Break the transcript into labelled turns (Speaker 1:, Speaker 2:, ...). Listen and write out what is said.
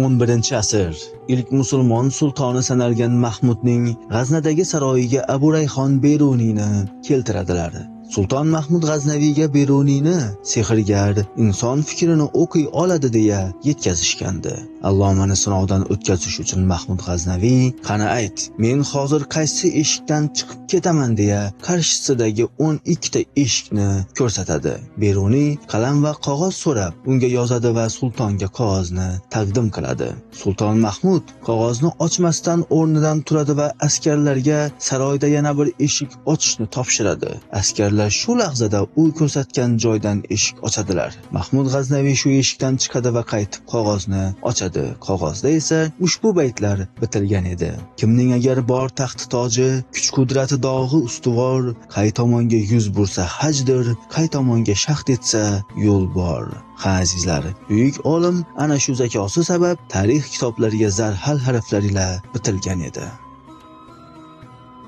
Speaker 1: 11-asr ilk musulmon sultoni sanalgan Mahmudning G'aznadagi saroyiga Abu Rayhon Beruniyni keltiradilar. Sulton Mahmud G'aznaviyga Beruniyni sehrgar, inson fikrini o'qiy oladi deya yetkazishgandi. Allomani sinovdan o'tkazish uchun Mahmud G'aznaviy "Qani ayt, men hozir qaysi eshikdan chiqib ketaman" deya qarshisidagi 12 ta eshikni ko'rsatadi. Beruniy qalam va qog'oz so'rab, unga yozadi va sultonga qog'ozni taqdim qiladi. Sulton Mahmud qog'ozni ochmasdan o'rnidan turadi va askarlarga saroyda yana bir eshik ochishni topshiradi. Askarlar shu lahzada u ko'rsatgan joydan eshik ochadilar. Mahmud G'aznaviy shu eshikdan chiqadi va qaytib qog'ozni ochadi. Qog'ozda esa ushbu baytlar bitilgan edi. Kimning agar bor taxti toji, kuch-qudrati dog'i ustuvor, qay tomonga yuz bursa hajdir, qay tomonga shaxt etsa yo'l bor. Ha azizlar, buyuk olim ana shu zakosi sabab tarix kitoblariga zarhal harflar ila bitilgan edi.